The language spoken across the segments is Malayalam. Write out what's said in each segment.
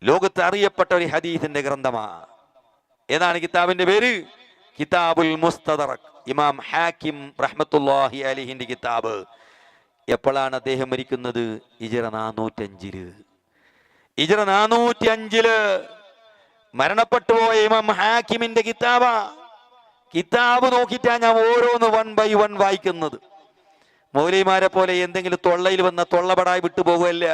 ലോകത്ത് അറിയപ്പെട്ട ഒരു ഹദീസിന്റെ ഗ്രന്ഥമാണ്. ഏതാണ് കിതാബിന്റെ പേര്? കിതാബുൽ മുസ്തദറക്. ഇമാം ഹാക്കിം റഹ്മത്തുള്ളാഹി അലൈഹിന്റെ കിതാബ്. എപ്പോഴാണ് അദ്ദേഹം മരിക്കുന്നത്? ഹിജ്റ 405. ഹിജ്റ 405 മരണപ്പെട്ടു പോയ ഇമാം ഹാക്കിമിന്റെ കിതാബാ. കിതാബ് നോക്കിയിട്ടാ ഞാൻ ഓരോന്ന് 1 by 1 വായിക്കുന്നത്. മൗലവിമാരെ പോലെ എന്തെങ്കിലും തൊള്ളയിൽ വന്ന തൊള്ളപടായി വിട്ടുപോകുമല്ല.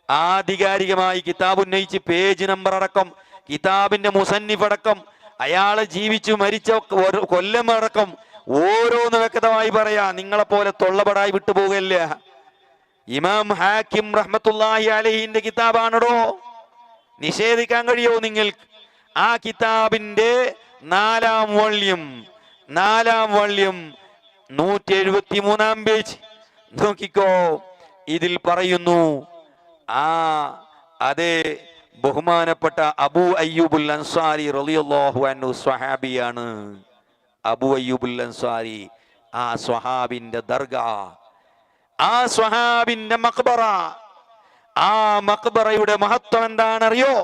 ആധികാരികമായി കിതാബ് ഉന്നയിച്ച് പേജ് നമ്പർ അടക്കം, കിതാബിന്റെ മുസന്നിഫ് അടക്കം, അയാളെ ജീവിച്ചു മരിച്ച കൊല്ലം അടക്കം ഓരോന്ന് വ്യക്തമായി പറയാ. നിങ്ങളെപ്പോലെ തൊള്ളപടായി വിട്ടുപോകല്ല. ഇമാം ഹാക്കിം റഹ്മത്തുള്ളാഹി അലൈഹിന്റെ കിതാബാണോ? നിഷേധിക്കാൻ കഴിയോ നിങ്ങൾക്ക്? ആ കിതാബിന്റെ 4-ാം വോള്യം 173-ാം പേജ് നോക്കിക്കോ. ഇതിൽ പറയുന്നു, അതെ, ബഹുമാനപ്പെട്ട അബൂ അയ്യൂബുൽ അൻസാരി റളിയല്ലാഹു അൻഹു സ്വഹാബിയാണ്. അബൂ അയ്യൂബുൽ അൻസാരി, ആ സ്വഹാബിന്റെ ദർഗാ, ആ സ്വഹാബിന്റെ മഖ്ബറ, ആ മഖ്ബറയുടെ മഹത്വം എന്താണെന്നറിയോ?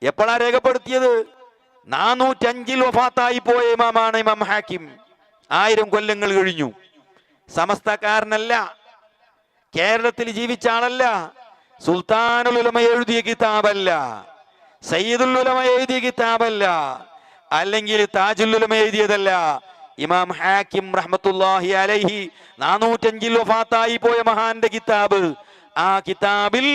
എപ്പോഴാ രേഖപ്പെടുത്തിയത്? 405 വഫാത്തായി പോയ ഇമാമാണ് ഇമാം ഹാക്കിം. 1000 കൊല്ലങ്ങൾ കഴിഞ്ഞു. സമസ്തക്കാരനല്ല, കേരളത്തിൽ ജീവിച്ച ആളല്ല, സുൽത്താനുൽ ഉലമ എഴുതിയ കിതാബല്ല, സയ്യിദുൽ ഉലമ എഴുതിയ കിതാബല്ല, അല്ലെങ്കിൽ താജുൽ ഉലമ എഴുതിയതല്ല. ഇമാം ഹാക്കിം റഹ്മത്തുള്ളാഹി അലൈഹി 405 വഫാത്തായി പോയ മഹാന്റെ കിതാബ്. ആ കിതാബിൽ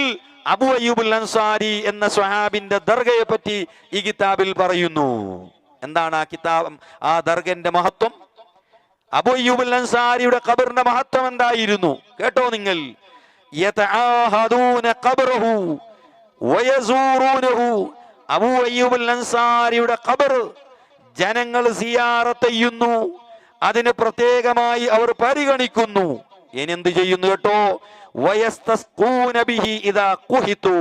അബൂ അയ്യൂബുൽ അൻസാരി എന്ന സ്വഹാബിന്റെ ദർഗയെ പറ്റി ഈ കിതാബിൽ പറയുന്നു. എന്താണ് ആ കിതാബ്, ആ ദർഗന്റെ മഹത്വം? അബൂ അയ്യൂബുൽ അൻസാരിയുടെ ഖബറിന്റെ മഹത്വം എന്തായിരുന്നു? കേട്ടോ നിങ്ങൾ. യതആഹദൂന ഖബറഹു വയസൂറൂനഹു. അബൂ അയ്യൂബുൽ അൻസാരിയുടെ ഖബർ ജനങ്ങൾ സിയാറത്ത് ചെയ്യുന്നു, അതിന് പ്രത്യേകമായി അവർ പരിഗണിക്കുന്നു. ഇനി എന്ത് ചെയ്യുന്നു കേട്ടോ? വയസ്തസ്ഖൂന ബിഹി ഇദാ ഖുഹിതു.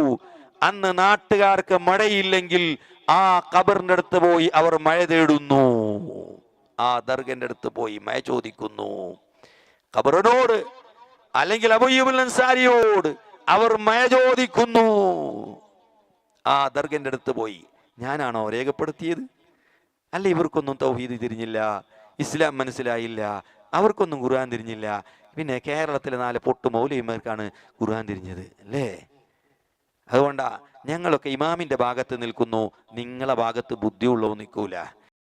അന്ന് നാട്ടുകാർക്ക് മഴയില്ലെങ്കിൽ ആ ഖബറിന്റെ അടുത്ത് പോയി അവർ മഴ തേടുന്നു. ആ ദർഗന്റെ അടുത്ത് പോയി മഴ ചോദിക്കുന്നു. ഖബറിനോട് അല്ലെങ്കിൽ അബൂ അയ്യൂബുൽ അൻസാരിയോട് അവർ മഴ ചോദിക്കുന്നു. ആ ദർഗന്റെ അടുത്ത് പോയി. ഞാനാണോ രേഖപ്പെടുത്തിയത്? അല്ല, ഇവർക്കൊന്നും തൗഹീദ് തിരിഞ്ഞില്ല, ഇസ്ലാം മനസ്സിലായില്ല, അവർക്കൊന്നും ഖുർആൻ തിരിഞ്ഞില്ല. പിന്നെ കേരളത്തിലെ 4 പൊട്ടു മൗലവിമാർക്കാണ് ഖുർആൻ തിരിഞ്ഞത് അല്ലേ? അതുകൊണ്ടാ ഞങ്ങളൊക്കെ ഇമാമിന്റെ ഭാഗത്ത് നിൽക്കുന്നു, നിങ്ങളെ ഭാഗത്ത് ബുദ്ധിയുള്ളവ നിൽക്കൂല.